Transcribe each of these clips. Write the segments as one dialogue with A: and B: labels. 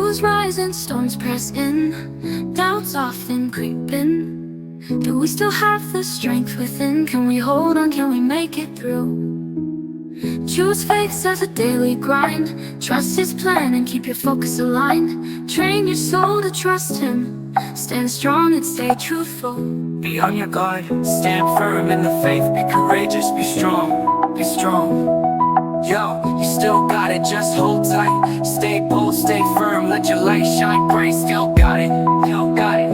A: Troubles rise and storms press in, doubts often creep in. Do we still have the strength within? Can we hold on? Can we make it through? Choose faith as a daily grind. Trust His plan and keep your focus aligned. Train your soul to trust Him. Stand strong and stay truthful.
B: Be on your guard, stand firm in the faith. Be courageous, be strong, be strong. Yo, you still got it, just hold tight. Stay bold, stay firm, let your light shine bright. Still got it, still got it.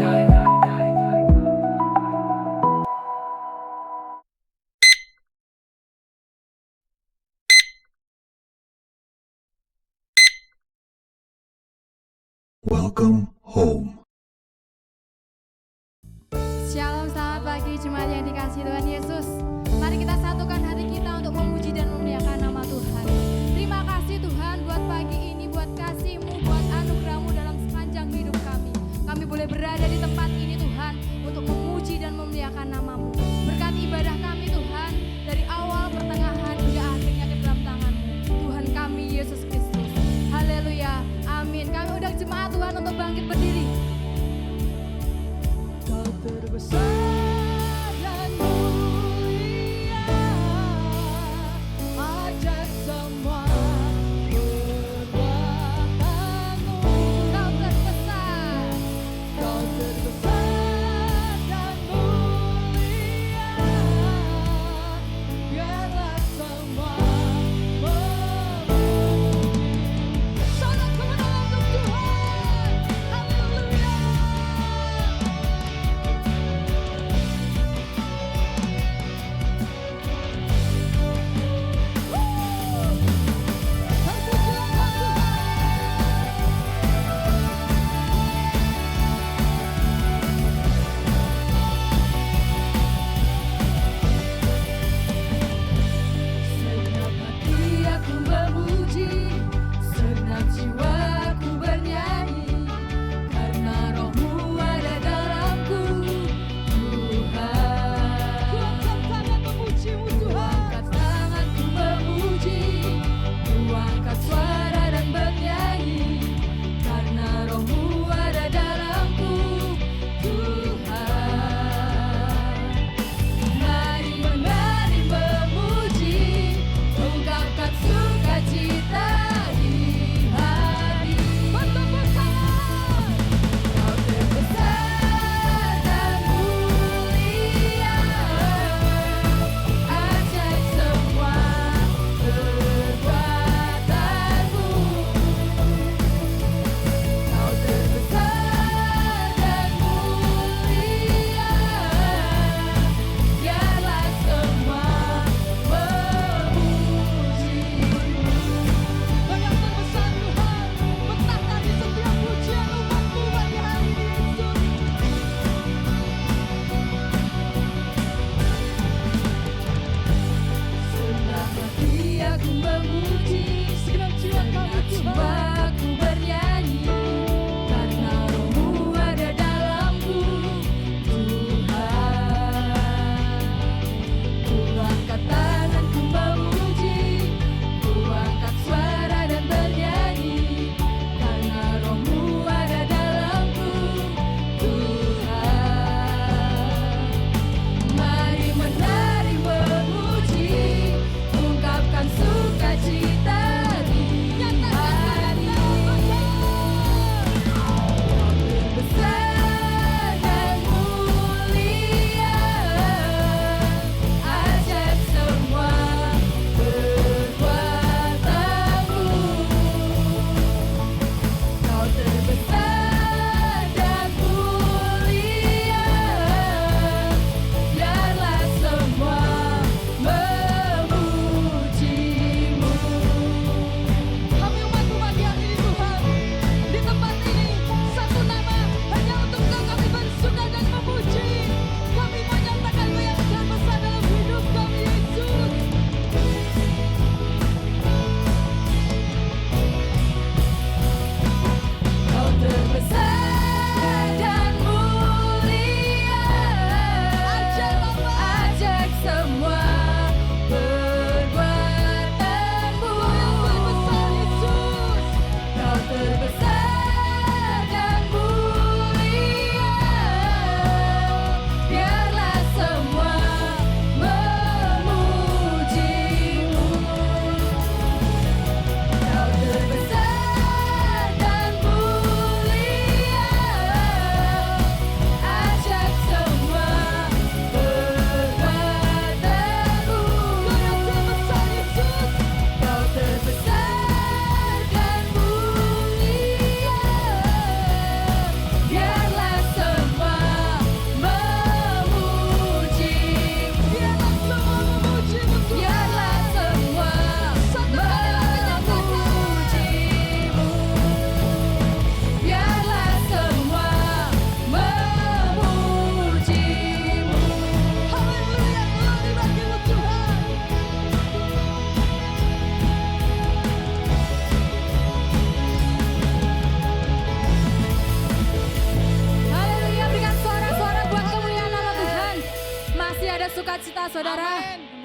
C: Welcome home.
D: Shalom, selamat pagi jemaat yang dikasihi Tuhan Yesus. Mari kita satukan hati kita untuk memuji dan memuliakan nama Tuhan. Terima kasih Tuhan buat pagi ini, buat kasih-Mu, buat anugerah-Mu dalam sepanjang hidup kami. Kami boleh berada di tempat ini Tuhan untuk memuji dan memuliakan nama-Mu. Berkati ibadah kami Tuhan, dari awal, pertengahan, hingga akhirnya ke dalam tangan-Mu. Tuhan kami Yesus Kristus. Haleluya, amin. Kami undang jemaat Tuhan untuk bangkit berdiri. Kau terbesar dan mulia.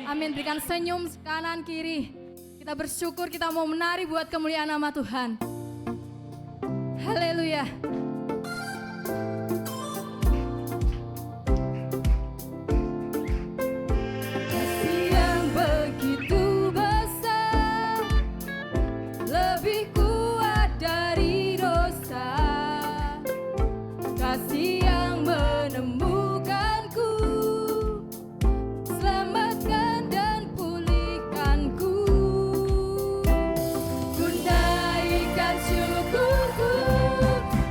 D: Amin. Berikan senyum kanan kiri. Kita bersyukur, kita mau menari buat kemuliaan nama Tuhan. Haleluya. Kasih yang begitu besar, lebih kuat dari dosa. Kasih yang menemukanku, selamatkan dan pulihkanku. Ku naikkan syukurku,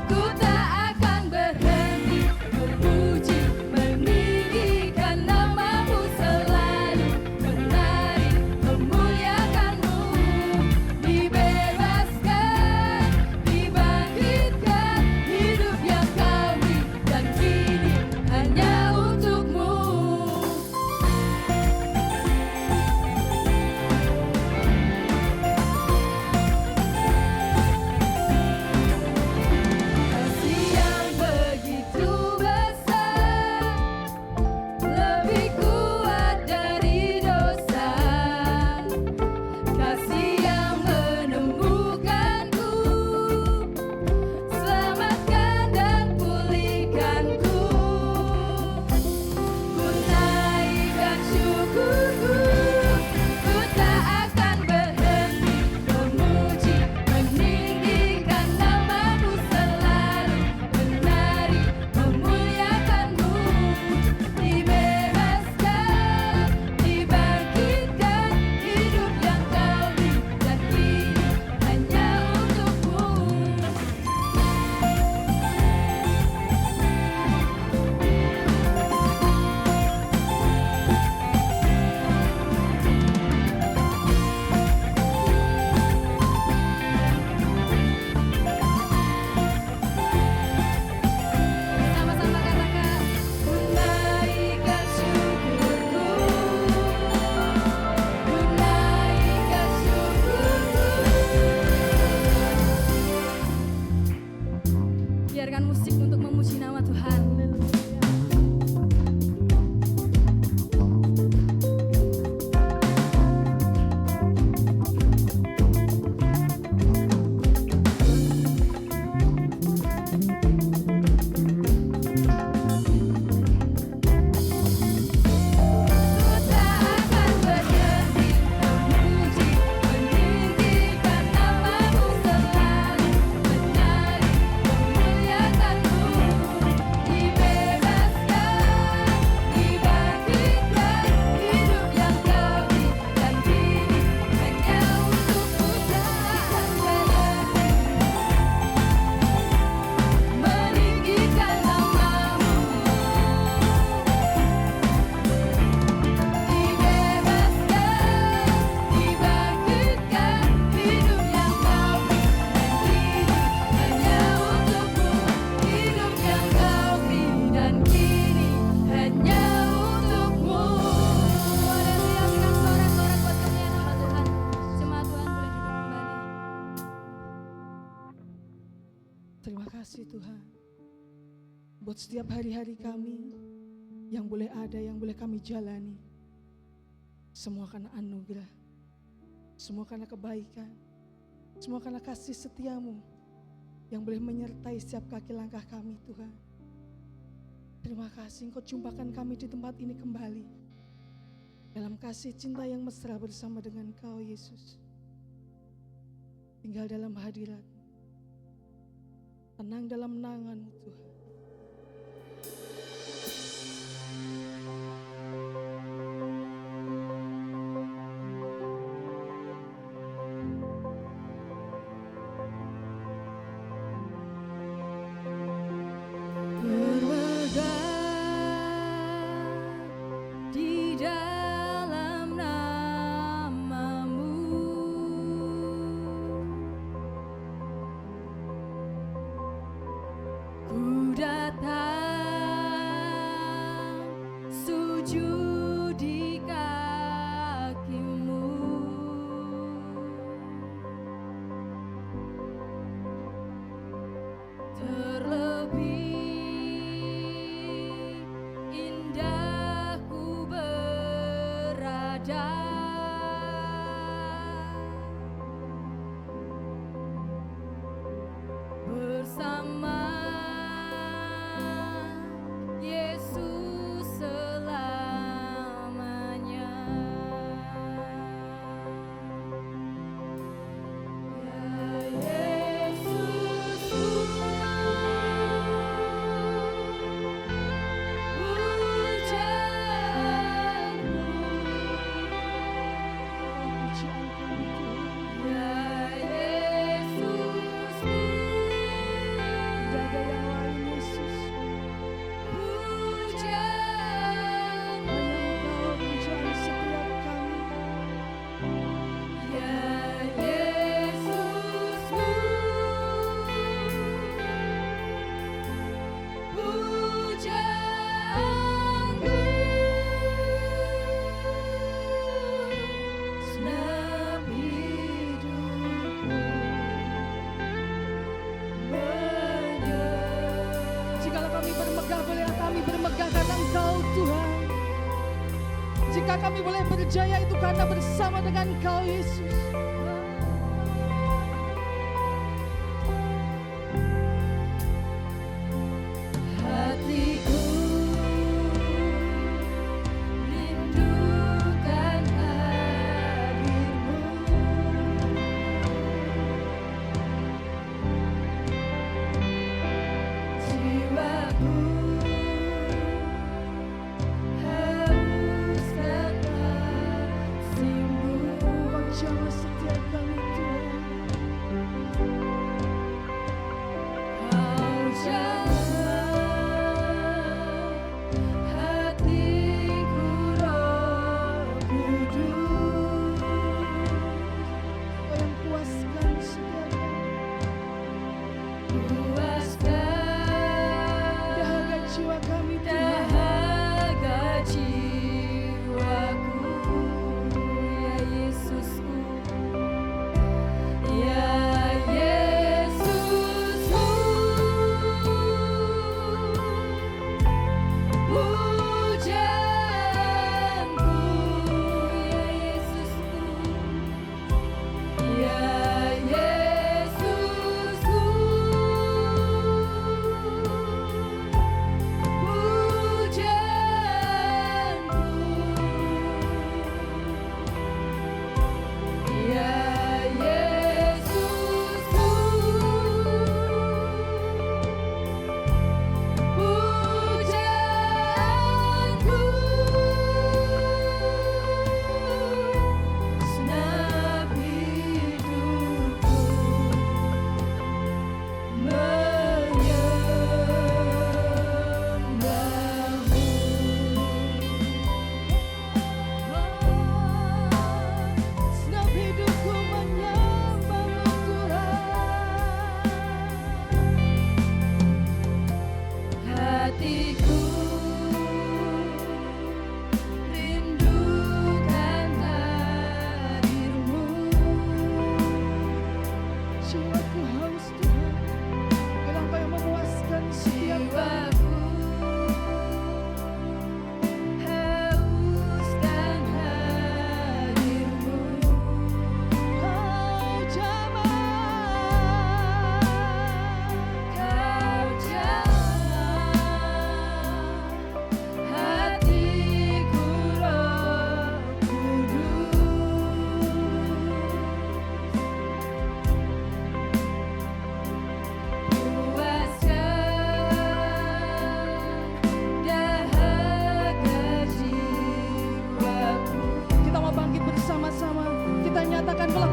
D: ku tak akan berhenti memuji, meninggikan namamu selalu, menari, memuliakanmu. Dibebaskan, dibangkitkan, hidup yang kau beri dan kini hanya untukmu. Kasih yang begitu besar, lebih kuat dari dosa. Kasih yang menemukanku, selamatkan dan pulihkanku. Ku naikkan syukurku, ku tak akan berhenti memuji, meninggikan namamu selalu, menari, memuliakanmu. Dibebaskan, dibangkitkan, hidup yang kau beri dan kini hanya untukmu. Sama-sama katakan, ku naikkan syukurku, ku naikkan syukurku. Biarkan musik untuk memuji nama Tuhan. Ku tak akan berhenti memuji, meninggikan namamu selalu, menari, memuliakanmu. Dibebaskan, dibangkitkan, hidup yang kau beri dan kini hanya untukmu. Tak akan berhenti meninggikan namamu. Dibebaskan, dibangkitkan, hidup yang kau beri dan kini hanya untukmu. Hidup yang kau beri dan kini hanya untukmu. Haleluya, berikan sorak-sorak buat kemuliaan nama Tuhan. Jemaat Tuhan boleh duduk kembali.
E: Terima kasih Tuhan buat setiap hari-hari kami yang boleh ada, yang boleh kami jalani. Semua karena anugerah, semua karena kebaikan, semua karena kasih setiamu yang boleh menyertai setiap kaki langkah kami Tuhan. Terima kasih Engkau jumpakan kami di tempat ini kembali dalam kasih cinta yang mesra bersama dengan Kau Yesus. Tinggal dalam hadirat, tenang dalam naungan-Mu Tuhan.
D: Bermegah di dalam namamu, ku ada bersama Yesus selamanya. Ya Yesusku, jika kami boleh berjaya itu karena bersama dengan Engkau Yesus. Hatiku rindukan hadirmu, jiwaku jamah setiap kami Tuhan. Kau jamah hatiku Roh Kudus, Kau yang puaskan setiap kami, puaskan dahaga jiwa kami Tuhan, dahaga jiwaku ya Yesus.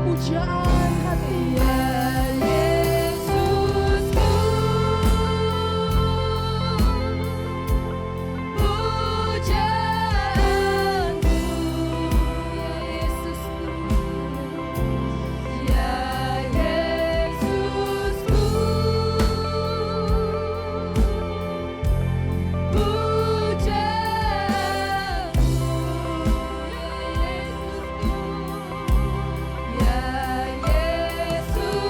D: Pujaan hati ya Yesusku, pujaanku ya Yesusku, ya Yesusku, pujaanku ya Yesusku, ya Yesus.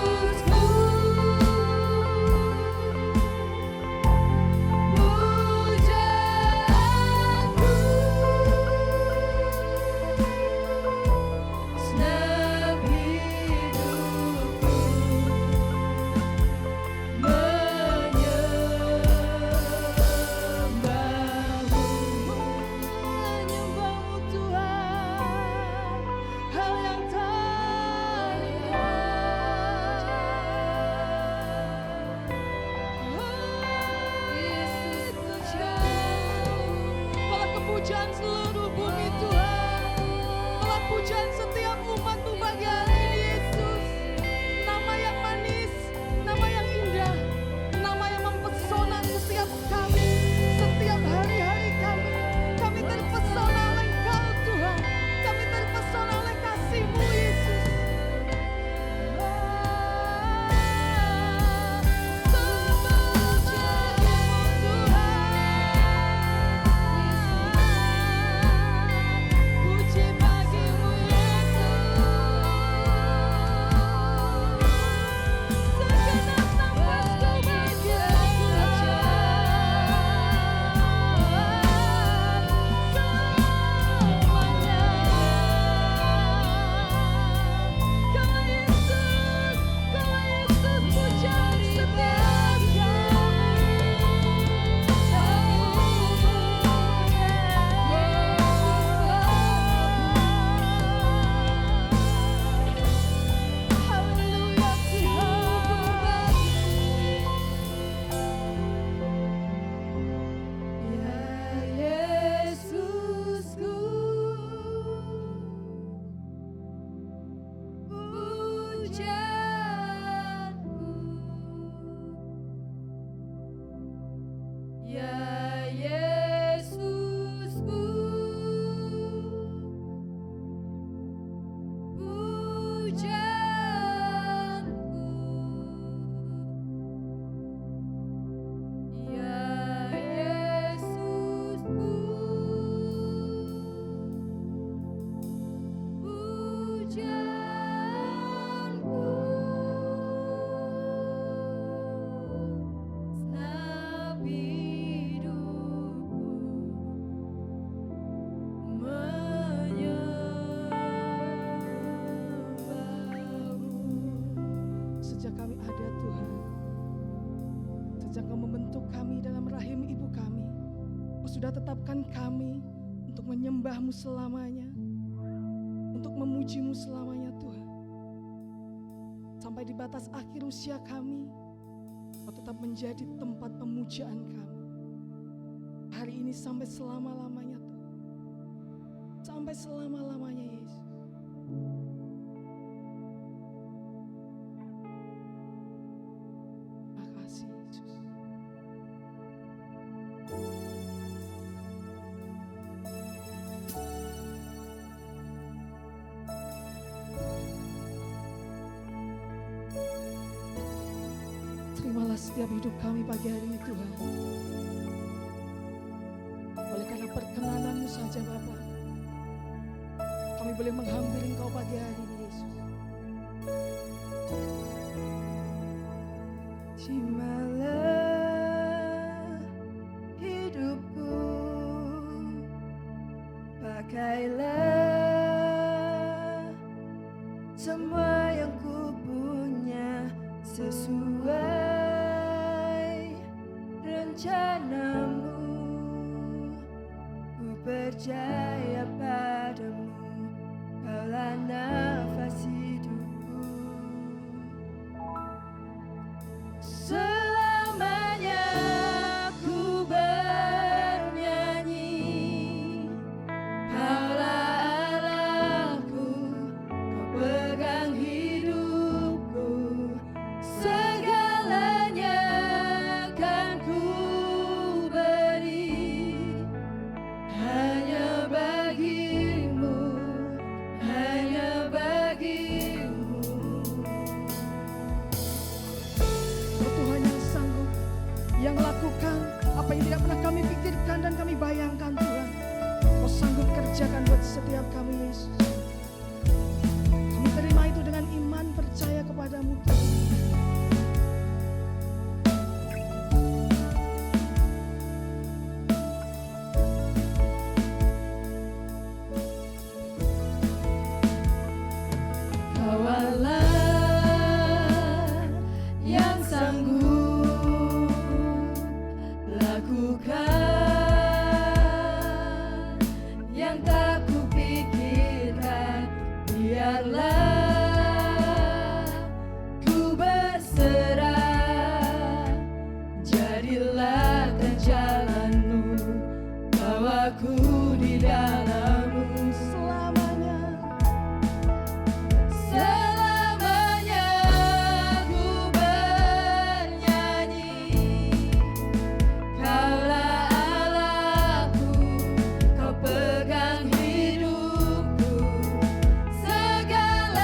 E: sudah tetapkan kami untuk menyembah-Mu selamanya, untuk memuji-Mu selamanya Tuhan. Sampai di batas akhir usia kami, Kau tetap menjadi tempat pemujaan kami. Hari ini sampai selama-lamanya Tuhan. Sampai selama-lamanya Yesus. Terima kasih Yesus. Terimalah setiap hidup kami pagi hari ini Tuhan. Oleh karena perkenanan-Mu saja Bapa, kami boleh menghampiri Engkau pagi hari ini Yesus.
F: Terimalah hidupku, pakailah semua yang ku punya sesuai rencana-Mu. Ku percaya padamu, Kaulah nafas hidupku. Selamanya ku bernyanyi, Kaulah Allahku, Kau pegang hidupku. Segalanya kan ku beri hanya bagimu, hanya bagimu.
E: Kau Tuhan yang sanggup, yang lakukan apa yang tidak pernah kami pikirkan dan kami bayangkan Tuhan. Kau sanggup kerjakan buat setiap kami Yesus. Kami terima itu dengan iman percaya kepadamu Tuhan.
F: Kau Allah yang sanggup lakukan yang tak kupikirkan. Biarlah ku berserah, jadilah jalan-Mu, bawaku di dalam-Mu selamanya. Selamanya ku bernyanyi, Kaulah Allahku, Kau pegang hidupku. Segala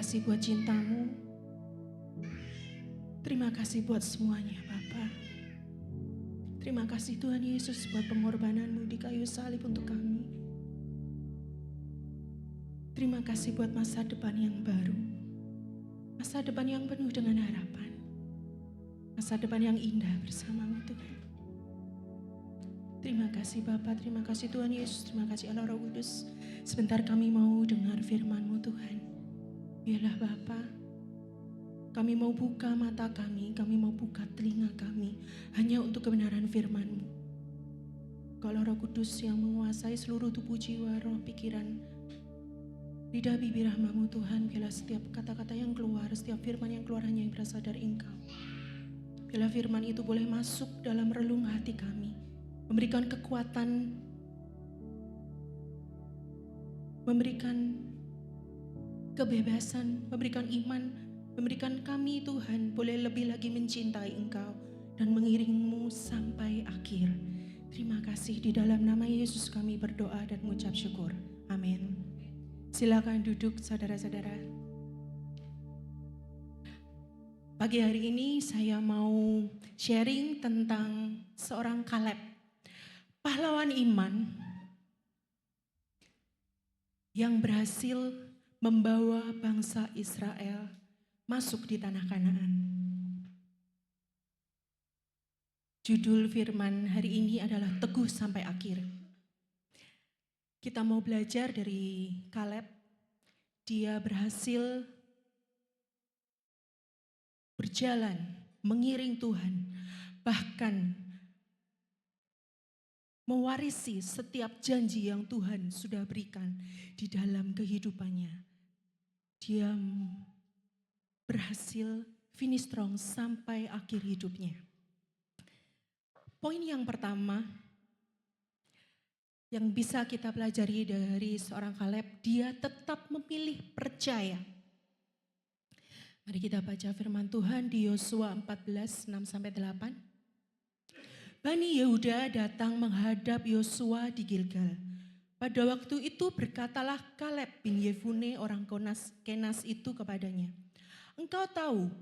E: kasih buat cintamu. Terima kasih buat semuanya Bapa. Terima kasih Tuhan Yesus buat pengorbananmu di kayu salib untuk kami. Terima kasih buat masa depan yang baru. Masa depan yang penuh dengan harapan. Masa depan yang indah bersamamu Tuhan. Terima kasih Bapa, terima kasih Tuhan Yesus, terima kasih Allah Roh Kudus. Sebentar kami mau dengar firman-Mu Tuhan. Biarlah Bapa, kami mau buka mata kami mau buka telinga kami hanya untuk kebenaran firman-Mu. Kalau Roh Kudus yang menguasai seluruh tubuh jiwa, roh, pikiran, lidah bibir hamba-Mu Tuhan, biarlah setiap kata-kata yang keluar, setiap firman yang keluar hanya yang berasal dari Engkau. Biarlah firman itu boleh masuk dalam relung hati kami, memberikan kekuatan, memberikan kebebasan, memberikan iman, memberikan kami Tuhan boleh lebih lagi mencintai Engkau dan mengiringmu sampai akhir. Terima kasih, di dalam nama Yesus kami berdoa dan mengucap syukur. Amin. Silakan duduk saudara-saudara. Pagi hari ini saya mau sharing tentang seorang Kaleb, pahlawan iman yang berhasil membawa bangsa Israel masuk di tanah Kanaan. Judul firman hari ini adalah Teguh Sampai Akhir. Kita mau belajar dari Kaleb. Dia berhasil berjalan mengiring Tuhan, bahkan mewarisi setiap janji yang Tuhan sudah berikan di dalam kehidupannya. Dia berhasil finish strong sampai akhir hidupnya. Poin yang pertama yang bisa kita pelajari dari seorang Kaleb, dia tetap memilih percaya. Mari kita baca firman Tuhan di Yosua 14, 6-8. Bani Yehuda datang menghadap Yosua di Gilgal. Pada waktu itu berkatalah Kaleb bin Yefune orang Kenas itu kepadanya, engkau tahu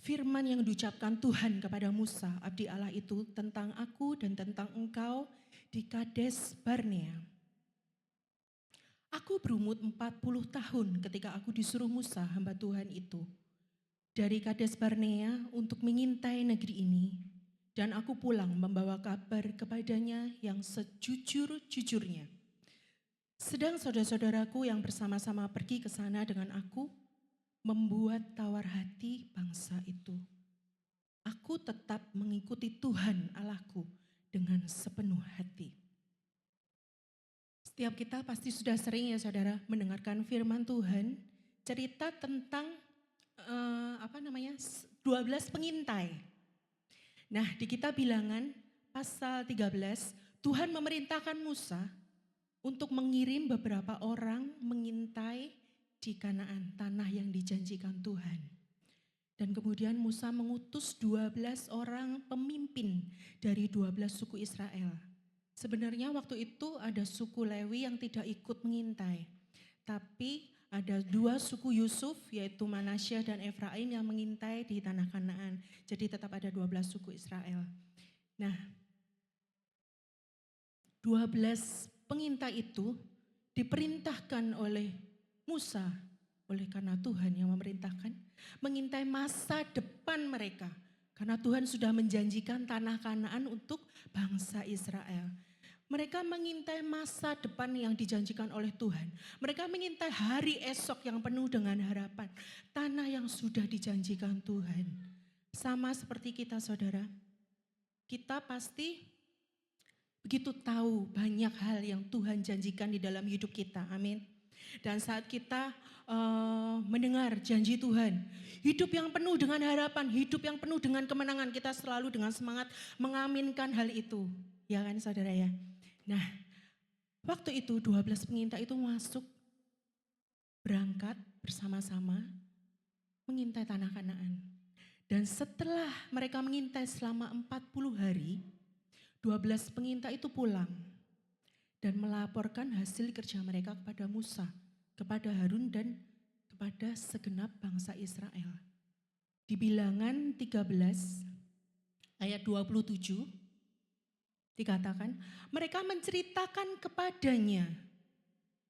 E: firman yang diucapkan Tuhan kepada Musa, abdi Allah itu, tentang aku dan tentang engkau di Kades Barnea. Aku berumur 40 tahun ketika aku disuruh Musa, hamba Tuhan itu, dari Kades Barnea untuk mengintai negeri ini. Dan aku pulang membawa kabar kepadanya yang sejujur-jujurnya. Sedang saudara-saudaraku yang bersama-sama pergi ke sana dengan aku, membuat tawar hati bangsa itu. Aku tetap mengikuti Tuhan Allahku dengan sepenuh hati. Setiap kita pasti sudah sering ya saudara mendengarkan firman Tuhan, cerita tentang 12 pengintai. Nah, di kitab Bilangan pasal 13, Tuhan memerintahkan Musa untuk mengirim beberapa orang mengintai di Kanaan, tanah yang dijanjikan Tuhan. Dan kemudian Musa mengutus 12 orang pemimpin dari 12 suku Israel. Sebenarnya waktu itu ada suku Lewi yang tidak ikut mengintai. Tapi ada 2 suku Yusuf, yaitu Manasya dan Efraim yang mengintai di tanah Kanaan. Jadi tetap ada 12 suku Israel. Nah, 12 pengintai itu diperintahkan oleh Musa, oleh karena Tuhan yang memerintahkan, mengintai masa depan mereka. Karena Tuhan sudah menjanjikan tanah Kanaan untuk bangsa Israel. Mereka mengintai masa depan yang dijanjikan oleh Tuhan. Mereka mengintai hari esok yang penuh dengan harapan. Tanah yang sudah dijanjikan Tuhan. Sama seperti kita saudara. Kita pasti begitu tahu banyak hal yang Tuhan janjikan di dalam hidup kita. Amin. Dan saat kita mendengar janji Tuhan, hidup yang penuh dengan harapan, hidup yang penuh dengan kemenangan, kita selalu dengan semangat mengaminkan hal itu. Ya kan saudara ya. Nah, waktu itu 12 pengintai itu masuk, berangkat bersama-sama mengintai tanah Kanaan. Dan setelah mereka mengintai selama 40 hari, 12 pengintai itu pulang dan melaporkan hasil kerja mereka kepada Musa, kepada Harun dan
G: kepada segenap bangsa Israel. Di Bilangan 13 ayat 27 dikatakan, mereka menceritakan kepadanya,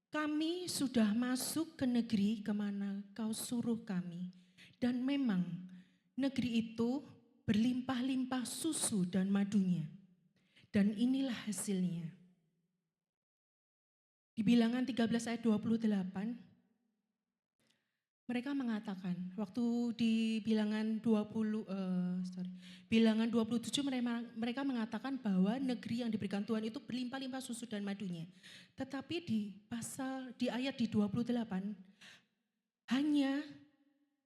G: kami sudah masuk ke negeri kemana kau suruh kami. Dan memang negeri itu berlimpah-limpah susu dan madunya. Dan inilah hasilnya. Di Bilangan 13 ayat 28, mereka mengatakan, waktu di Bilangan 27 mereka mengatakan bahwa negeri yang diberikan Tuhan itu berlimpah-limpah susu dan madunya. Tetapi di ayat di 28, hanya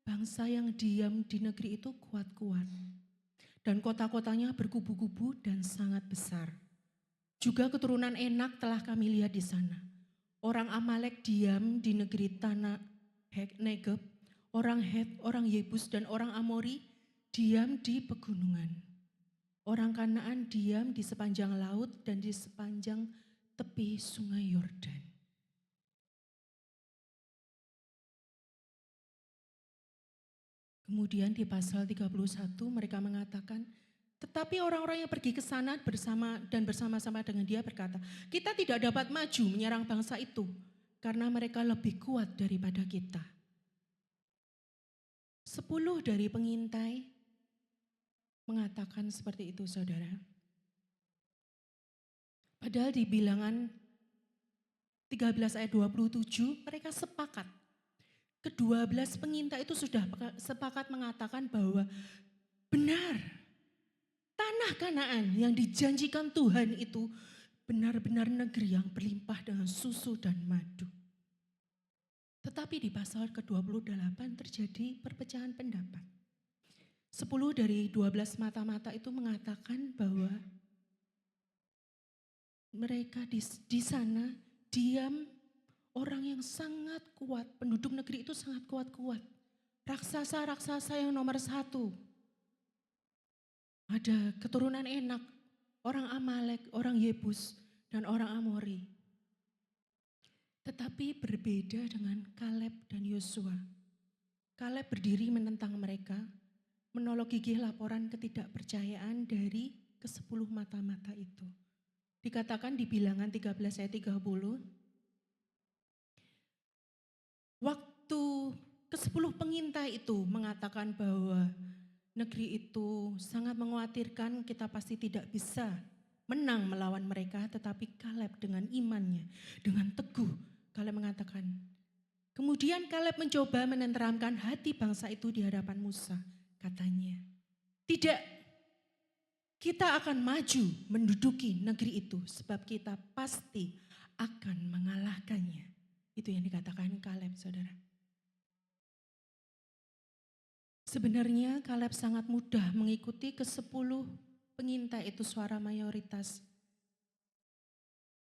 G: bangsa yang diam di negeri itu kuat-kuat. Dan kota-kotanya berkubu-kubu dan sangat besar. Juga keturunan Enak telah kami lihat di sana. Orang Amalek diam di negeri tanah Negeb, orang Het, orang Yebus, dan orang Amori diam di pegunungan. Orang Kanaan diam di sepanjang laut dan di sepanjang tepi sungai Yordan. Kemudian di pasal 31 mereka mengatakan, tetapi orang-orang yang pergi ke sana bersama-sama dengan dia berkata, kita tidak dapat maju menyerang bangsa itu, karena mereka lebih kuat daripada kita. 10 dari pengintai mengatakan seperti itu, saudara. Padahal di Bilangan 13 ayat 27 mereka sepakat. Ke-12 pengintai itu sudah sepakat mengatakan bahwa benar, tanah Kanaan yang dijanjikan Tuhan itu benar-benar negeri yang berlimpah dengan susu dan madu. Tetapi di pasal ke-28 terjadi perpecahan pendapat. 10 dari 12 mata-mata itu mengatakan bahwa mereka di sana diam orang yang sangat kuat, penduduk negeri itu sangat kuat-kuat. Raksasa-raksasa yang nomor 1. Ada keturunan Enak, orang Amalek, orang Yebus, dan orang Amori. Tetapi berbeda dengan Kaleb dan Yosua. Kaleb berdiri menentang mereka, menolak gigih laporan ketidakpercayaan dari ke-10 mata-mata itu. Dikatakan di Bilangan 13 ayat 30, waktu ke-10 pengintai itu mengatakan bahwa negeri itu sangat mengkhawatirkan, kita pasti tidak bisa menang melawan mereka, tetapi Kaleb dengan imannya, dengan teguh, Kaleb mengatakan, kemudian Kaleb mencoba menenteramkan hati bangsa itu di hadapan Musa. Katanya, tidak, kita akan maju menduduki negeri itu sebab kita pasti akan mengalahkannya. Itu yang dikatakan Kaleb, saudara. Sebenarnya Kaleb sangat mudah mengikuti ke-10 pengintai itu, suara mayoritas.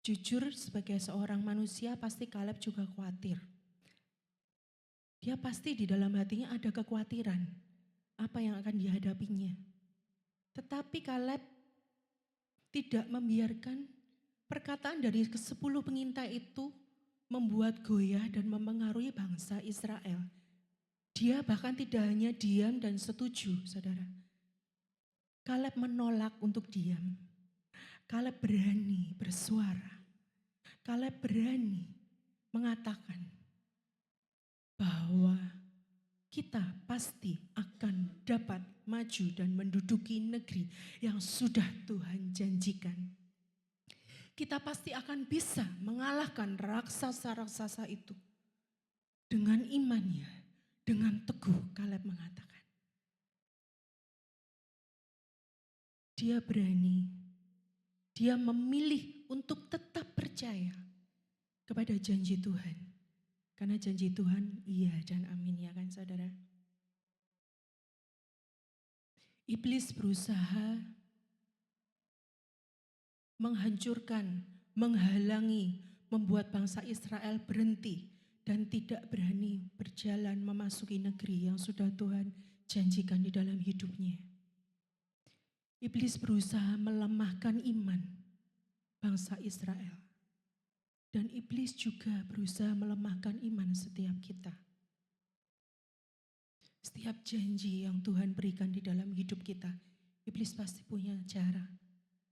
G: Jujur sebagai seorang manusia pasti Kaleb juga khawatir. Dia pasti di dalam hatinya ada kekhawatiran apa yang akan dihadapinya. Tetapi Kaleb tidak membiarkan perkataan dari ke-10 pengintai itu membuat goyah dan mempengaruhi bangsa Israel. Dia bahkan tidak hanya diam dan setuju, saudara. Kaleb menolak untuk diam. Kaleb berani bersuara. Kaleb berani mengatakan bahwa kita pasti akan dapat maju dan menduduki negeri yang sudah Tuhan janjikan. Kita pasti akan bisa mengalahkan raksasa-raksasa itu. Dengan imannya, dengan teguh Kaleb mengatakan. Dia berani. Dia memilih untuk tetap percaya kepada janji Tuhan. Karena janji Tuhan iya dan amin, ya kan saudara. Iblis berusaha menghancurkan, menghalangi, membuat bangsa Israel berhenti dan tidak berani berjalan memasuki negeri yang sudah Tuhan janjikan di dalam hidupnya. Iblis berusaha melemahkan iman bangsa Israel. Dan iblis juga berusaha melemahkan iman setiap kita. Setiap janji yang Tuhan berikan di dalam hidup kita, iblis pasti punya cara.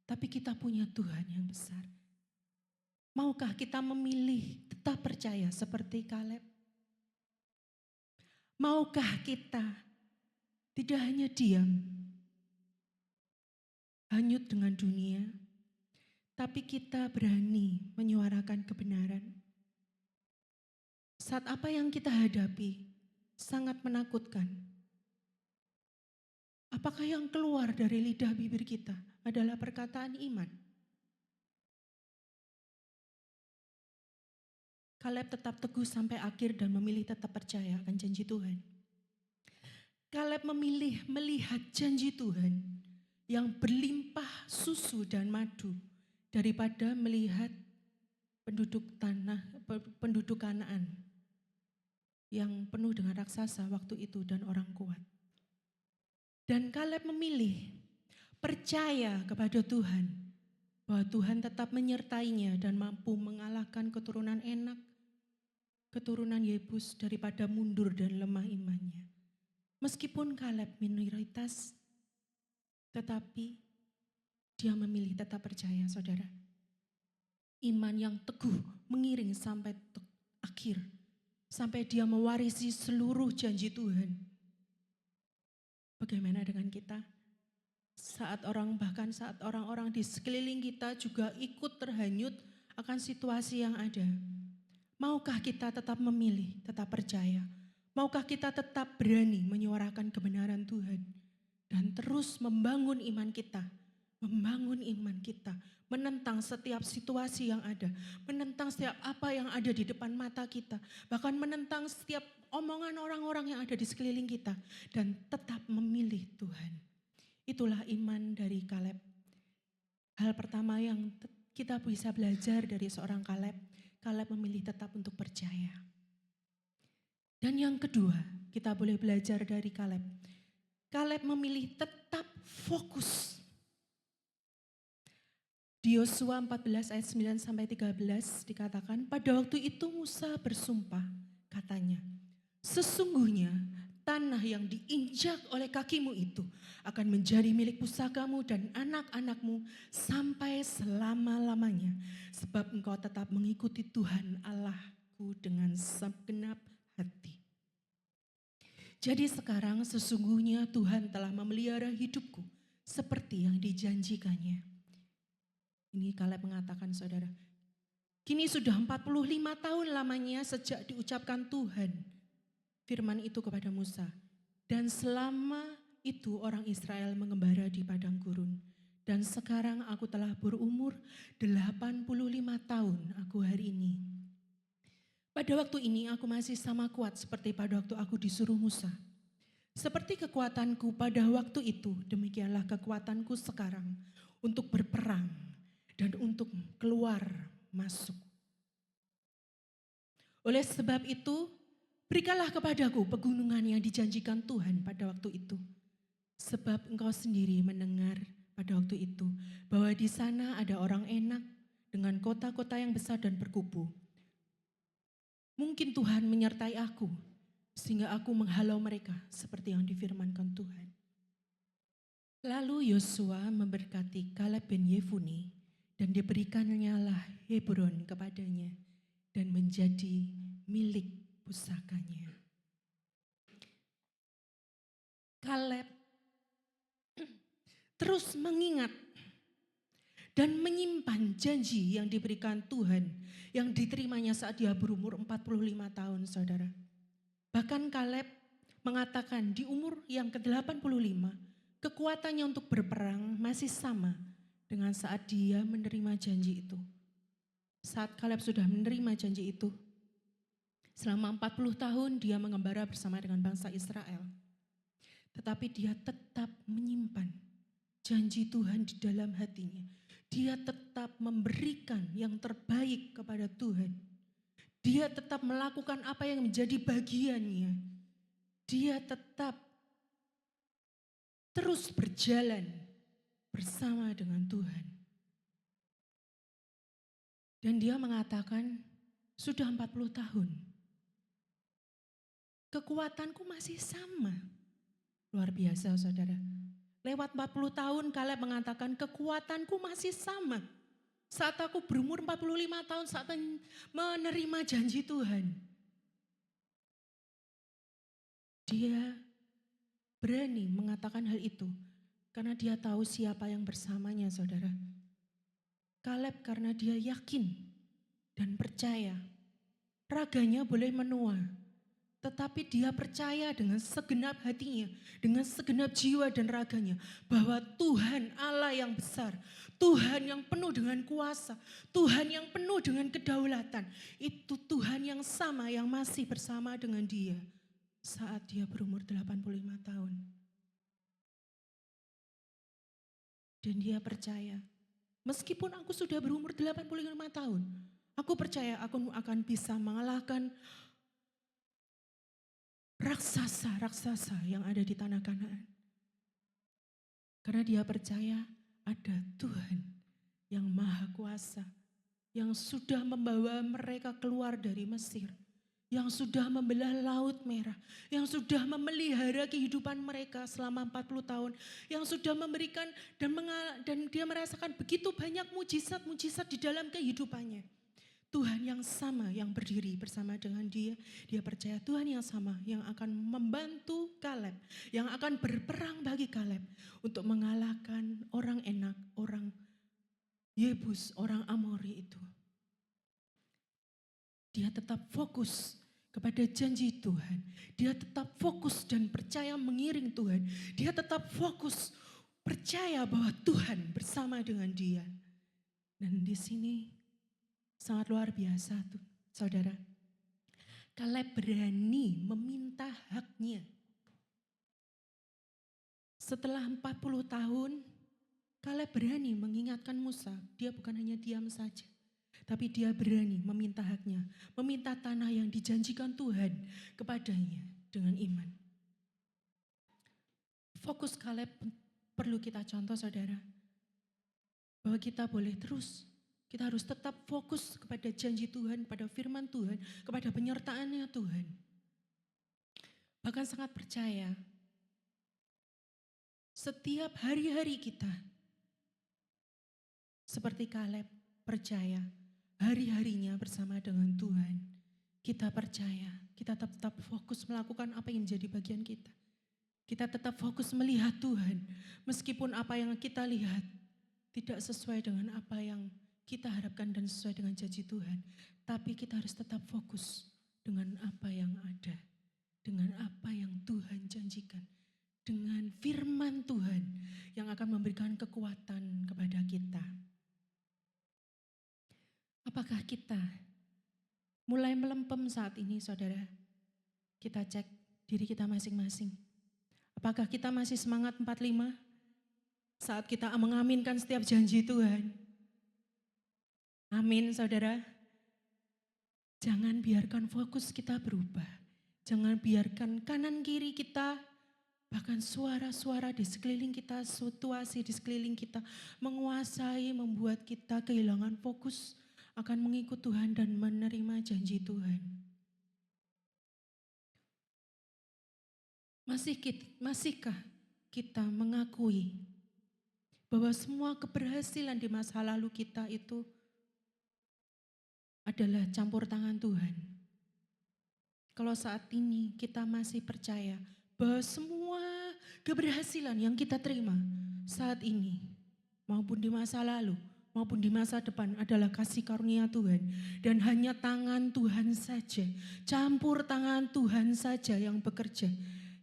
G: Tapi kita punya Tuhan yang besar. Maukah kita memilih tetap percaya seperti Kaleb? Maukah kita tidak hanya diam, hanyut dengan dunia, tapi kita berani menyuarakan kebenaran? Saat apa yang kita hadapi sangat menakutkan. Apakah yang keluar dari lidah bibir kita adalah perkataan iman? Kaleb tetap teguh sampai akhir dan memilih tetap percaya akan janji Tuhan. Kaleb memilih melihat janji Tuhan yang berlimpah susu dan madu daripada melihat penduduk Kanaan yang penuh dengan raksasa waktu itu dan orang kuat. Dan Kaleb memilih percaya kepada Tuhan, bahwa Tuhan tetap menyertainya dan mampu mengalahkan keturunan Enak, keturunan Yebus daripada mundur dan lemah imannya. Meskipun Kaleb minoritas, tetapi dia memilih tetap percaya, saudara. Iman yang teguh mengiring sampai akhir, sampai dia mewarisi seluruh janji Tuhan. Bagaimana dengan kita? Saat orang-orang di sekeliling kita juga ikut terhanyut akan situasi yang ada. Maukah kita tetap memilih, tetap percaya? Maukah kita tetap berani menyuarakan kebenaran Tuhan? Dan terus membangun iman kita, menentang setiap situasi yang ada, menentang setiap apa yang ada di depan mata kita, bahkan menentang setiap omongan orang-orang yang ada di sekeliling kita, dan tetap memilih Tuhan. Itulah iman dari Kaleb. Hal pertama yang kita bisa belajar dari seorang Kaleb, Kaleb memilih tetap untuk percaya. Dan yang kedua, kita boleh belajar dari Kaleb. Kaleb memilih tetap fokus. Di Yosua 14 ayat 9 sampai 13 dikatakan, pada waktu itu Musa bersumpah, katanya, sesungguhnya tanah yang diinjak oleh kakimu itu akan menjadi milik pusakamu dan anak-anakmu sampai selama-lamanya. Sebab engkau tetap mengikuti Tuhan Allahku dengan segenap hati. Jadi sekarang sesungguhnya Tuhan telah memelihara hidupku seperti yang dijanjikannya. Ini Kaleb mengatakan, saudara, kini sudah 45 tahun lamanya sejak diucapkan Tuhan firman itu kepada Musa. Dan selama itu orang Israel mengembara di padang gurun. Dan sekarang aku telah berumur 85 tahun aku hari ini. Pada waktu ini aku masih sama kuat seperti pada waktu aku disuruh Musa. Seperti kekuatanku pada waktu itu, demikianlah kekuatanku sekarang untuk berperang dan untuk keluar masuk. Oleh sebab itu, berikanlah kepadaku pegunungan yang dijanjikan Tuhan pada waktu itu. Sebab engkau sendiri mendengar pada waktu itu bahwa di sana ada orang Enak dengan kota-kota yang besar dan berkubu. Mungkin Tuhan menyertai aku sehingga aku menghalau mereka seperti yang difirmankan Tuhan. Lalu Yosua memberkati Kaleb bin Yefune dan diberikannya lah Hebron kepadanya dan menjadi milik pusakanya. Kaleb terus mengingat dan menyimpan janji yang diberikan Tuhan yang diterimanya saat dia berumur 45 tahun, saudara. Bahkan Kaleb mengatakan di umur yang ke-85, kekuatannya untuk berperang masih sama dengan saat dia menerima janji itu. Saat Kaleb sudah menerima janji itu, selama 40 tahun dia mengembara bersama dengan bangsa Israel. Tetapi dia tetap menyimpan janji Tuhan di dalam hatinya. Dia tetap memberikan yang terbaik kepada Tuhan. Dia tetap melakukan apa yang menjadi bagiannya. Dia tetap terus berjalan bersama dengan Tuhan. Dan dia mengatakan, sudah 40 tahun. Kekuatanku masih sama. Luar biasa saudara. Lewat 40 tahun Kaleb mengatakan kekuatanku masih sama. Saat aku berumur 45 tahun saat menerima janji Tuhan. Dia berani mengatakan hal itu karena dia tahu siapa yang bersamanya saudara. Kaleb karena dia yakin dan percaya. Raganya boleh menua, tetapi dia percaya dengan segenap hatinya, dengan segenap jiwa dan raganya, bahwa Tuhan Allah yang besar, Tuhan yang penuh dengan kuasa, Tuhan yang penuh dengan kedaulatan, itu Tuhan yang sama yang masih bersama dengan dia saat dia berumur 85 tahun. Dan dia percaya, meskipun aku sudah berumur 85 tahun, aku percaya aku akan bisa mengalahkan raksasa-raksasa yang ada di tanah Kanaan. Karena dia percaya ada Tuhan yang maha kuasa, yang sudah membawa mereka keluar dari Mesir, yang sudah membelah Laut Merah, yang sudah memelihara kehidupan mereka selama 40 tahun, yang sudah memberikan dan dia merasakan begitu banyak mujizat-mujizat di dalam kehidupannya. Tuhan yang sama yang berdiri bersama dengan dia percaya Tuhan yang sama yang akan membantu Kaleb, yang akan berperang bagi Kaleb untuk mengalahkan orang Enak, orang Yebus, orang Amori itu. Dia tetap fokus kepada janji Tuhan. Dia tetap fokus dan percaya mengiring Tuhan. Dia tetap fokus percaya bahwa Tuhan bersama dengan dia. Dan di sini sangat luar biasa tuh, saudara. Kaleb berani meminta haknya. Setelah 40 tahun, Kaleb berani mengingatkan Musa. Dia bukan hanya diam saja, tapi dia berani meminta haknya. Meminta tanah yang dijanjikan Tuhan kepadanya dengan iman. Fokus Kaleb perlu kita contoh, saudara. Bahwa kita boleh terus. Kita harus tetap fokus kepada janji Tuhan, pada firman Tuhan, kepada penyertaannya Tuhan. Bahkan sangat percaya, setiap hari-hari kita, seperti Kaleb percaya, hari-harinya bersama dengan Tuhan. Kita percaya, kita tetap fokus melakukan apa yang menjadi bagian kita. Kita tetap fokus melihat Tuhan, meskipun apa yang kita lihat tidak sesuai dengan apa yang kita harapkan dan sesuai dengan janji Tuhan. Tapi kita harus tetap fokus dengan apa yang ada. Dengan apa yang Tuhan janjikan. Dengan firman Tuhan yang akan memberikan kekuatan kepada kita. Apakah kita mulai melempem saat ini, saudara? Kita cek diri kita masing-masing. Apakah kita masih semangat 45 saat kita mengaminkan setiap janji Tuhan? Amin, saudara. Jangan biarkan fokus kita berubah. Jangan biarkan kanan kiri kita, bahkan suara-suara di sekeliling kita, situasi di sekeliling kita menguasai, membuat kita kehilangan fokus akan mengikut Tuhan dan menerima janji Tuhan. Masihkah kita mengakui bahwa semua keberhasilan di masa lalu kita itu adalah campur tangan Tuhan? Kalau saat ini kita masih percaya bahwa semua keberhasilan yang kita terima saat ini maupun di masa lalu maupun di masa depan adalah kasih karunia Tuhan dan hanya tangan Tuhan saja, campur tangan Tuhan saja yang bekerja,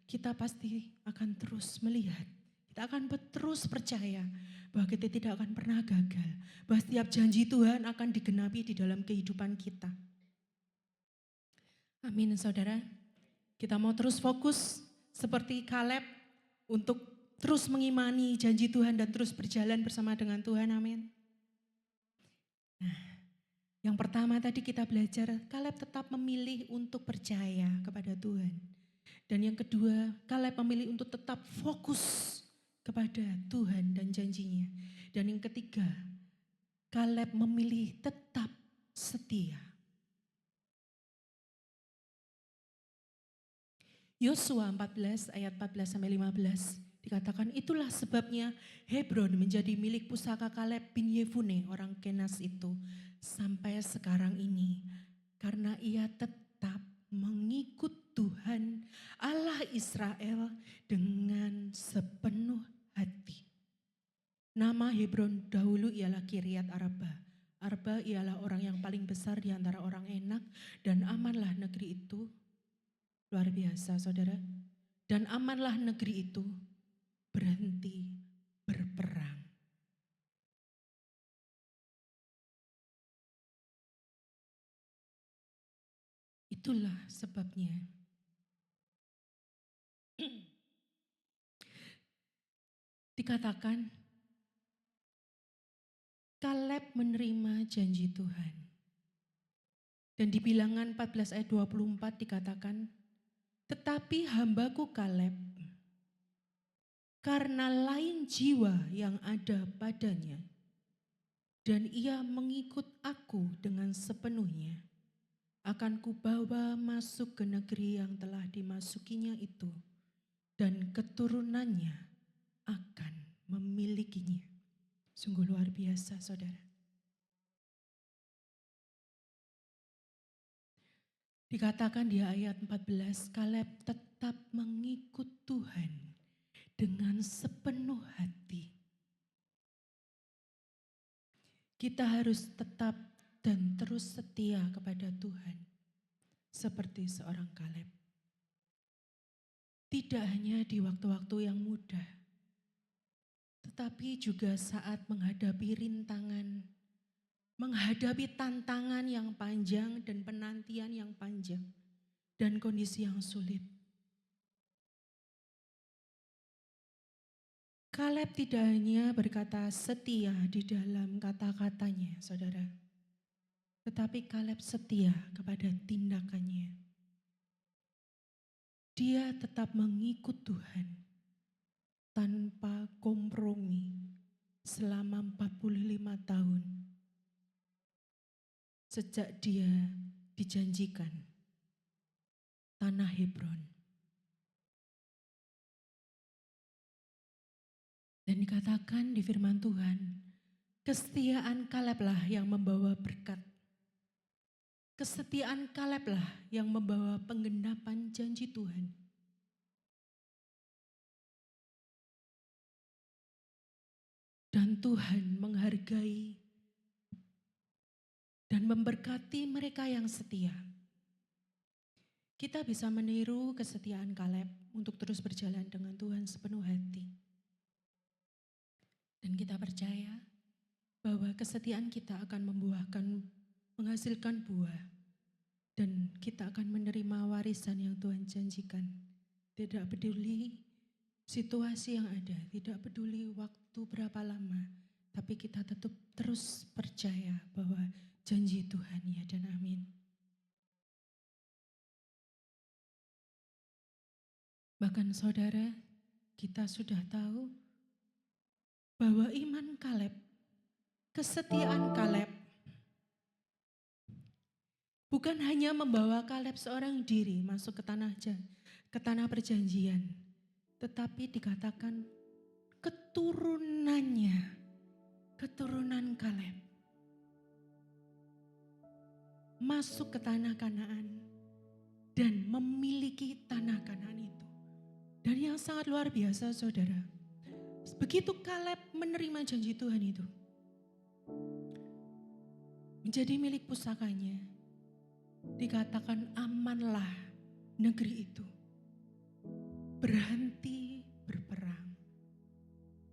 G: kita pasti akan terus melihat, kita akan terus percaya bahwa kita tidak akan pernah gagal, bahwa setiap janji Tuhan akan digenapi di dalam kehidupan kita. Amin, saudara. Kita mau terus fokus seperti Kaleb untuk terus mengimani janji Tuhan dan terus berjalan bersama dengan Tuhan, amin. Nah, yang pertama tadi kita belajar, Kaleb tetap memilih untuk percaya kepada Tuhan. Dan yang kedua, Kaleb memilih untuk tetap fokus kepada Tuhan dan janjinya. Dan yang ketiga, Kaleb memilih tetap setia. Yosua 14 ayat 14 sampai 15 dikatakan itulah sebabnya Hebron menjadi milik pusaka Kaleb bin Yefune orang Kenas itu sampai sekarang ini karena ia tetap mengikut Tuhan Allah Israel dengan sepenuh hati. Nama Hebron dahulu ialah Kiryat Arba. Arba ialah orang yang paling besar di antara orang Enak dan amanlah negeri itu. Luar biasa saudara. Dan amanlah negeri itu berhenti berperang. Itulah sebabnya dikatakan Kaleb menerima janji Tuhan. Dan di Bilangan 14 ayat 24 dikatakan, tetapi hambaku Kaleb, karena lain jiwa yang ada padanya, dan ia mengikut aku dengan sepenuhnya, akan kubawa masuk ke negeri yang telah dimasukinya itu, dan keturunannya akan memilikinya. Sungguh luar biasa saudara. Dikatakan di ayat 14, Kaleb tetap mengikut Tuhan dengan sepenuh hati. Kita harus tetap dan terus setia kepada Tuhan seperti seorang Kaleb. Tidak hanya di waktu-waktu yang mudah, tetapi juga saat menghadapi rintangan, menghadapi tantangan yang panjang dan penantian yang panjang, dan kondisi yang sulit. Kaleb tidak hanya berkata setia di dalam kata-katanya, saudara, tetapi Kaleb setia kepada tindakannya. Dia tetap mengikut Tuhan tanpa kompromi selama 45 tahun sejak dia dijanjikan tanah Hebron. Dan dikatakan di firman Tuhan, kesetiaan Kaleblah yang membawa berkat. Kesetiaan Kaleblah yang membawa penggenapan janji Tuhan. Dan Tuhan menghargai dan memberkati mereka yang setia. Kita bisa meniru kesetiaan Kaleb untuk terus berjalan dengan Tuhan sepenuh hati. Dan kita percaya bahwa kesetiaan kita akan menghasilkan buah. Dan kita akan menerima warisan yang Tuhan janjikan. Tidak peduli situasi yang ada, tidak peduli waktu berapa lama, tapi kita tetap terus percaya bahwa janji Tuhan ya dan amin. Bahkan saudara, kita sudah tahu bahwa iman Kaleb, kesetiaan Kaleb, bukan hanya membawa Kaleb seorang diri masuk ke tanah perjanjian, tetapi dikatakan keturunan Kaleb masuk ke tanah Kanaan dan memiliki tanah Kanaan itu. Dan yang sangat luar biasa saudara, begitu Kaleb menerima janji Tuhan itu, menjadi milik pusakanya, dikatakan amanlah negeri itu. Berhenti berperang.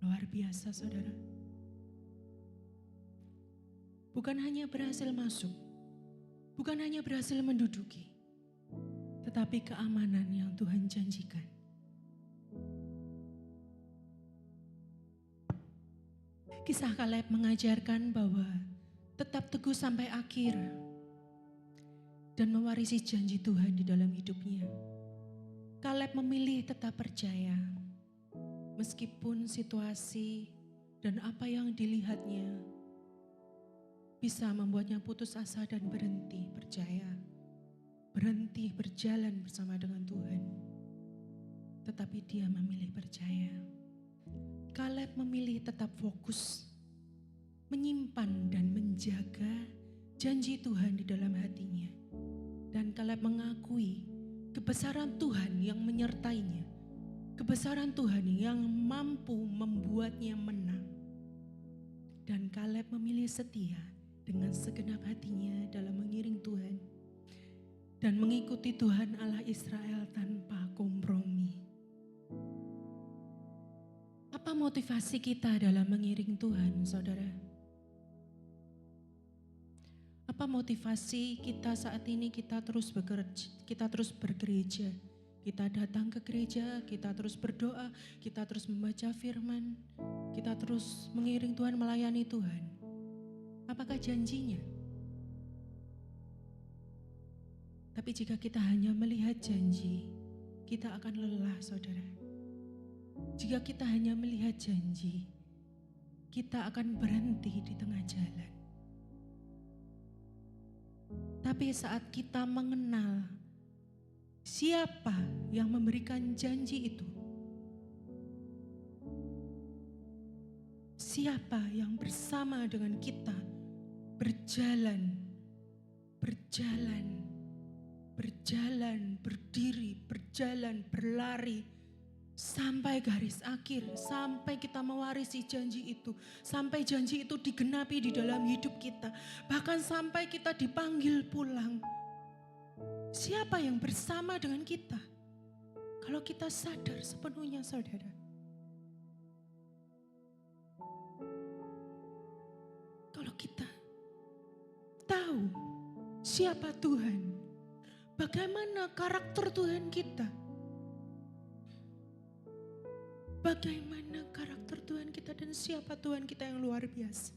G: Luar biasa saudara. Bukan hanya berhasil masuk, bukan hanya berhasil menduduki, tetapi keamanan yang Tuhan janjikan. Kisah Kaleb mengajarkan bahwa tetap teguh sampai akhir dan mewarisi janji Tuhan di dalam hidupnya. Kaleb memilih tetap percaya meskipun situasi dan apa yang dilihatnya bisa membuatnya putus asa dan berhenti percaya, berhenti berjalan bersama dengan Tuhan. tetapi dia memilih percaya. Kaleb memilih tetap fokus, menyimpan dan menjaga janji Tuhan di dalam hatinya. Dan Kaleb mengakui kebesaran Tuhan yang menyertainya, kebesaran Tuhan yang mampu membuatnya menang. Dan Kaleb memilih setia dengan segenap hatinya dalam mengiring Tuhan dan mengikuti Tuhan Allah Israel tanpa kompromi. Apa motivasi kita dalam mengiring Tuhan, saudara? Apa motivasi kita saat ini? Kita terus bekerja, kita terus bergereja, kita datang ke gereja, kita terus berdoa, kita terus membaca firman, kita terus mengiring Tuhan, melayani Tuhan. Apakah janjinya? Tapi jika kita hanya melihat janji, kita akan lelah, saudara. Jika kita hanya melihat janji, kita akan berhenti di tengah jalan. Tapi saat kita mengenal siapa yang memberikan janji itu, siapa yang bersama dengan kita berjalan, berdiri, berjalan, berlari, sampai garis akhir, sampai kita mewarisi janji itu, sampai janji itu digenapi di dalam hidup kita, bahkan sampai kita dipanggil pulang. Siapa yang bersama dengan kita? Kalau kita sadar sepenuhnya, saudara. Kalau kita tahu siapa Tuhan, bagaimana karakter Tuhan kita, bagaimana karakter Tuhan kita dan siapa Tuhan kita yang luar biasa,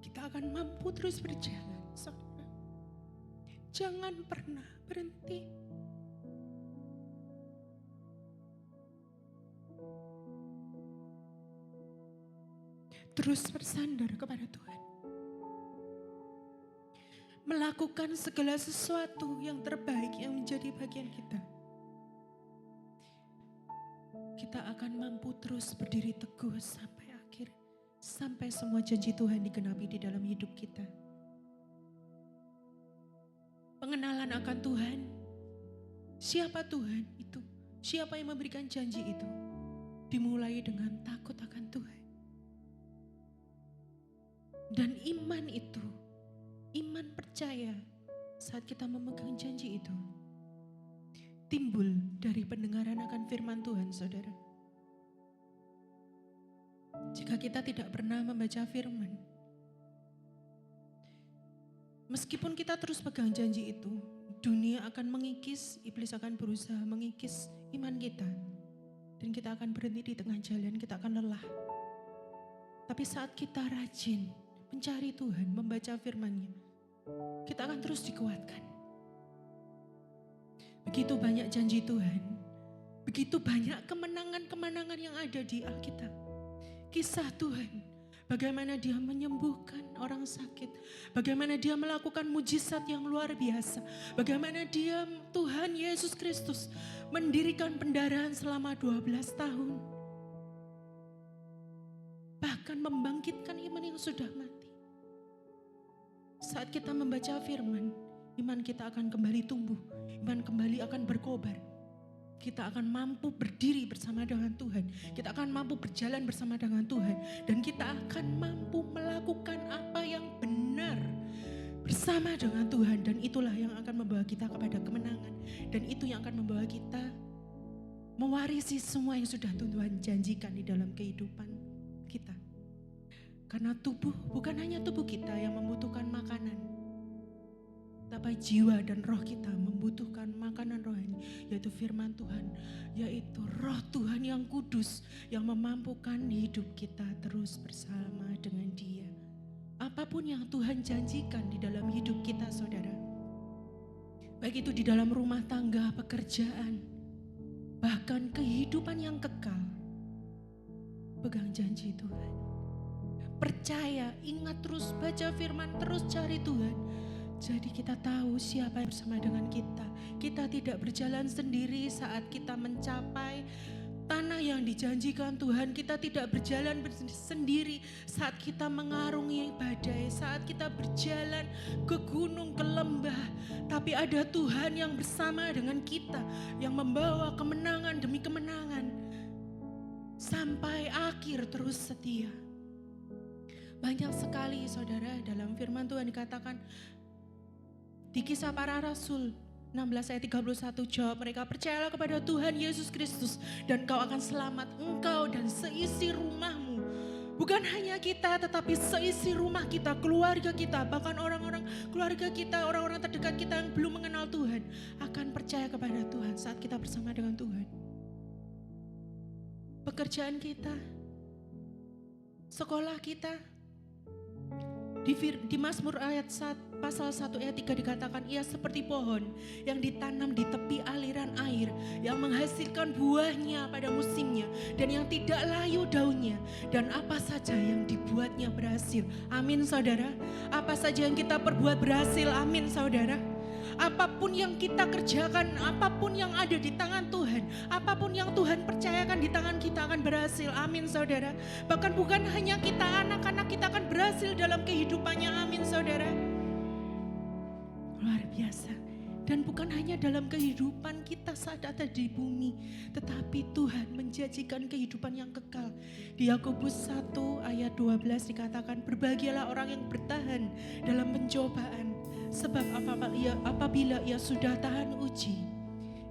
G: kita akan mampu terus berjalan, saudara. Jangan pernah berhenti. Terus bersandar kepada Tuhan. Melakukan segala sesuatu yang terbaik yang menjadi bagian kita. Kita akan mampu terus berdiri teguh sampai akhir. Sampai semua janji Tuhan digenapi di dalam hidup kita. Pengenalan akan Tuhan. Siapa Tuhan itu? Siapa yang memberikan janji itu? Dimulai dengan takut akan Tuhan. Dan iman itu, iman percaya saat kita memegang janji itu, timbul dari pendengaran akan firman Tuhan, saudara. Jika kita tidak pernah membaca firman, meskipun kita terus pegang janji itu, dunia akan mengikis, iblis akan berusaha mengikis iman kita. Dan kita akan berhenti di tengah jalan, kita akan lelah. Tapi saat kita rajin mencari Tuhan, membaca firman-Nya, kita akan terus dikuatkan. Begitu banyak janji Tuhan, begitu banyak kemenangan-kemenangan yang ada di Alkitab. Kisah Tuhan, bagaimana Dia menyembuhkan orang sakit, bagaimana Dia melakukan mujizat yang luar biasa, bagaimana Dia, Tuhan Yesus Kristus, mendirikan pendarahan selama 12 tahun. Bahkan membangkitkan iman yang sudah mati. Saat kita membaca firman, iman kita akan kembali tumbuh, iman kembali akan berkobar. Kita akan mampu berdiri bersama dengan Tuhan, kita akan mampu berjalan bersama dengan Tuhan, dan kita akan mampu melakukan apa yang benar bersama dengan Tuhan. Dan itulah yang akan membawa kita kepada kemenangan, dan itu yang akan membawa kita mewarisi semua yang sudah Tuhan janjikan di dalam kehidupan kita. Karena tubuh, bukan hanya tubuh kita yang membutuhkan makanan, tapi jiwa dan roh kita membutuhkan makanan rohani, yaitu firman Tuhan, yaitu roh Tuhan yang kudus, yang memampukan hidup kita terus bersama dengan Dia. Apapun yang Tuhan janjikan di dalam hidup kita, saudara, baik itu di dalam rumah tangga, pekerjaan, bahkan kehidupan yang kekal, pegang janji Tuhan. Percaya, ingat terus, baca firman, terus cari Tuhan. Jadi kita tahu siapa yang bersama dengan kita. Kita tidak berjalan sendiri saat kita mencapai tanah yang dijanjikan Tuhan. Kita tidak berjalan sendiri saat kita mengarungi badai, saat kita berjalan ke gunung, ke lembah. Tapi ada Tuhan yang bersama dengan kita, yang membawa kemenangan demi kemenangan. Sampai akhir terus setia. Banyak sekali saudara dalam firman Tuhan dikatakan, di Kisah Para Rasul 16 ayat 31, jawab mereka, percayalah kepada Tuhan Yesus Kristus dan kau akan selamat, engkau dan seisi rumahmu. Bukan hanya kita, tetapi seisi rumah kita, keluarga kita, bahkan orang-orang keluarga kita, orang-orang terdekat kita yang belum mengenal Tuhan akan percaya kepada Tuhan saat kita bersama dengan Tuhan. Pekerjaan kita, sekolah kita, di Mazmur ayat 1, pasal 1 ayat 3 dikatakan, ia seperti pohon yang ditanam di tepi aliran air, yang menghasilkan buahnya pada musimnya, dan yang tidak layu daunnya, dan apa saja yang dibuatnya berhasil. Amin saudara. Apa saja yang kita perbuat berhasil. Amin saudara. Apapun yang kita kerjakan, apapun yang ada di tangan Tuhan, apapun yang Tuhan percayakan di tangan kita akan berhasil. Amin saudara. Bahkan bukan hanya kita, anak-anak kita akan berhasil dalam kehidupannya. Amin saudara. Luar biasa. Dan bukan hanya dalam kehidupan kita saat ada di bumi, tetapi Tuhan menjanjikan kehidupan yang kekal. Di Yakobus 1 ayat 12 dikatakan, berbahagialah orang yang bertahan dalam pencobaan, sebab apabila ia sudah tahan uji,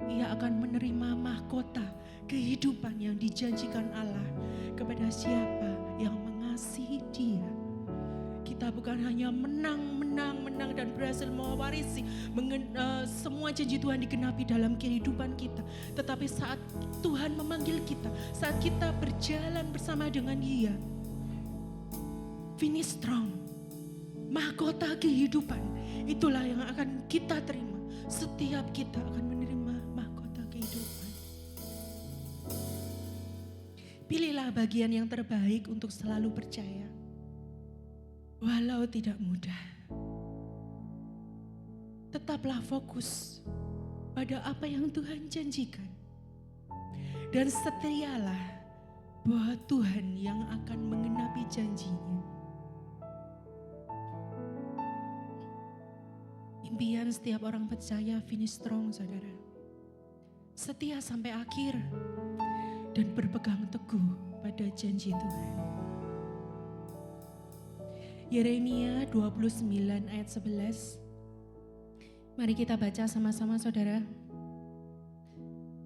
G: ia akan menerima mahkota kehidupan yang dijanjikan Allah kepada siapa yang mengasihi Dia. Kita bukan hanya menang dan berhasil mewarisi semua janji Tuhan digenapi dalam kehidupan kita, tetapi saat Tuhan memanggil kita, saat kita berjalan bersama dengan Dia, finish strong, mahkota kehidupan, itulah yang akan kita terima. Setiap kita akan menerima mahkota kehidupan. Pilihlah bagian yang terbaik untuk selalu percaya, walau tidak mudah. Tetaplah fokus pada apa yang Tuhan janjikan. Dan setialah bahwa Tuhan yang akan mengenapi janjinya. Impian setiap orang percaya finish strong saudara. Setia sampai akhir dan berpegang teguh pada janji Tuhan. Yeremia 29 ayat 11. Mari kita baca sama-sama saudara.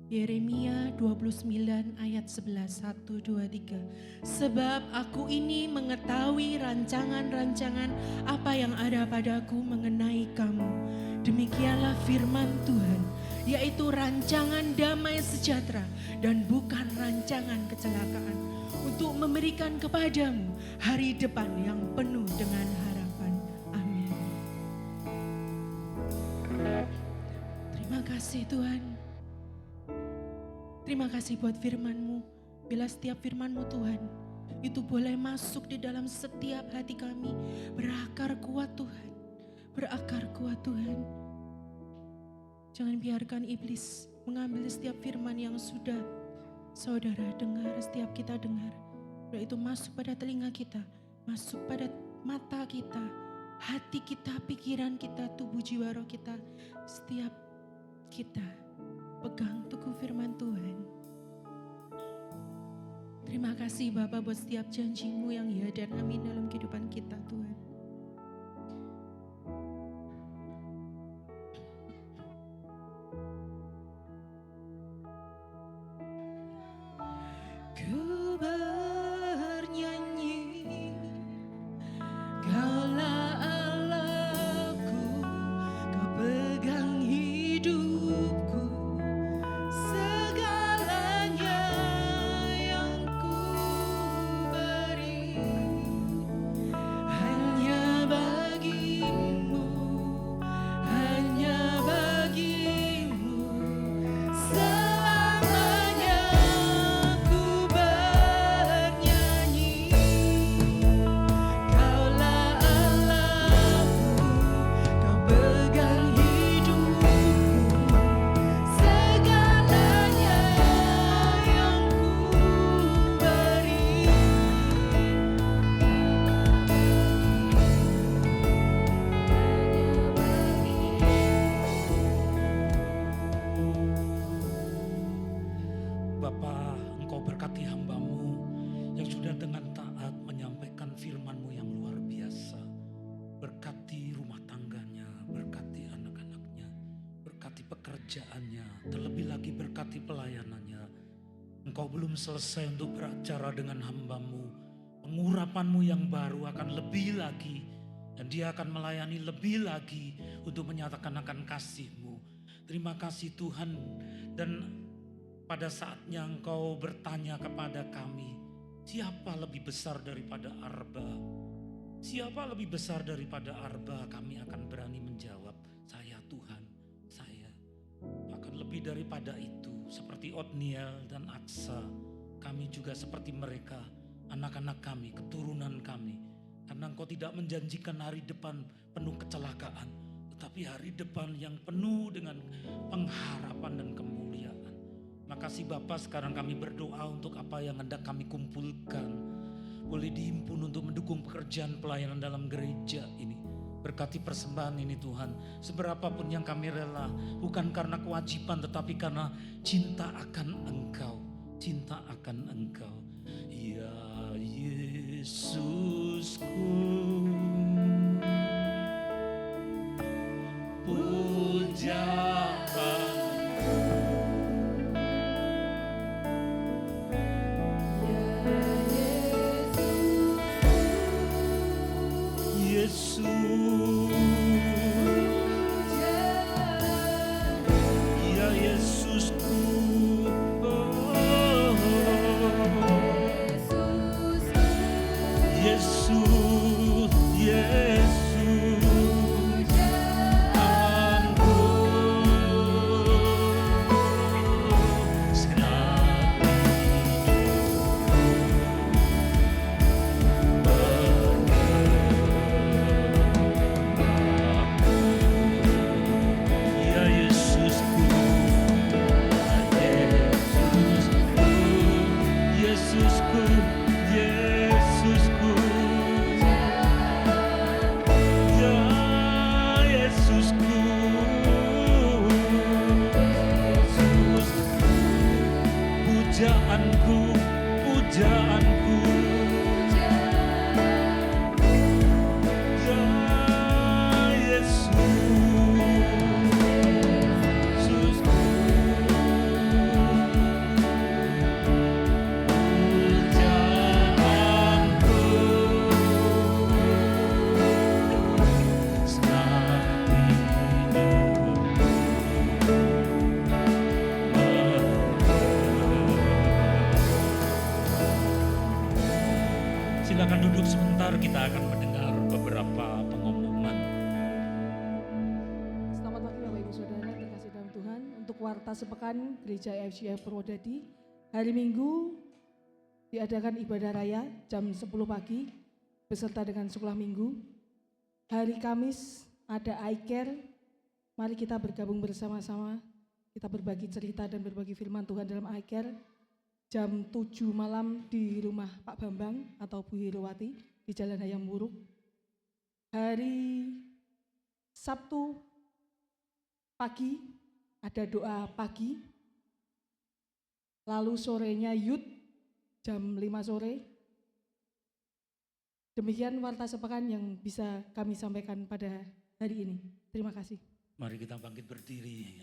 G: Yeremia 29 ayat 11, 1, 2, 3. Sebab aku ini mengetahui rancangan-rancangan apa yang ada padaku mengenai kamu. Demikianlah firman Tuhan, yaitu rancangan damai sejahtera dan bukan rancangan kecelakaan, untuk memberikan kepadamu hari depan yang penuh dengan harapan. Amin. Terima kasih Tuhan. Terima kasih buat firman-Mu. Bila setiap firman-Mu Tuhan, itu boleh masuk di dalam setiap hati kami. Berakar kuat Tuhan. Berakar kuat Tuhan. Jangan biarkan iblis mengambil setiap firman yang sudah saudara dengar, setiap kita dengar. Bila itu masuk pada telinga kita, masuk pada mata kita, hati kita, pikiran kita, tubuh jiwa roh kita. Setiap kita pegang teguh firman Tuhan. Terima kasih Bapa buat setiap janji-Mu yang ya dan amin dalam kehidupan kita Tuhan. Ku bernyanyi, Kaulah Allahku, Kau pegang hidupku. Segalanya yang ku beri hanya
H: pekerjaannya, terlebih lagi berkati pelayanannya. Engkau belum selesai untuk beracara dengan hamba-Mu. Pengurapan-Mu yang baru akan lebih lagi, dan dia akan melayani lebih lagi untuk menyatakan akan kasih-Mu. Terima kasih Tuhan, dan pada saatnya Engkau bertanya kepada kami, siapa lebih besar daripada Arba? Siapa lebih besar daripada Arba? Kami akan berani menjawab, saya Tuhan, saya. Bahkan lebih daripada itu, seperti Otniel dan Aksa, kami juga seperti mereka, anak-anak kami, keturunan kami. Karena Engkau tidak menjanjikan hari depan penuh kecelakaan, tetapi hari depan yang penuh dengan pengharapan dan kemuliaan. Makasih Bapa, sekarang kami berdoa untuk apa yang hendak kami kumpulkan boleh dihimpun untuk mendukung pekerjaan pelayanan dalam gereja ini. Berkati persembahan ini Tuhan, seberapapun yang kami rela, bukan karena kewajiban tetapi karena cinta akan Engkau, cinta akan Engkau. Ya Yesusku, pujaan Yesus, ya Yesusku, oh, Yesus, Yesus, aku ya Yesusku, Yesusku, Yesusku, ya Yesusku, Yesus, pujaanku, pujaanku, ya Yesus, pujaanku, senang Silakan duduk sebentar, kita akan mendengar beberapa pengumuman.
E: Selamat pagi Bapak Ibu Saudara terkasih dalam Tuhan. Untuk warta sepekan Gereja FCF Purwodadi, hari Minggu diadakan ibadah raya jam 10 pagi beserta dengan sekolah minggu. Hari Kamis ada iCare, mari kita bergabung bersama-sama, kita berbagi cerita dan berbagi firman Tuhan dalam iCare. Jam 7 malam di rumah Pak Bambang atau Bu Hirowati di Jalan Hayam Wuruk. Hari Sabtu pagi ada doa pagi, lalu sorenya youth jam 5 sore. Demikian warta sepekan yang bisa kami sampaikan pada hari ini. Terima kasih.
H: Mari kita bangkit berdiri.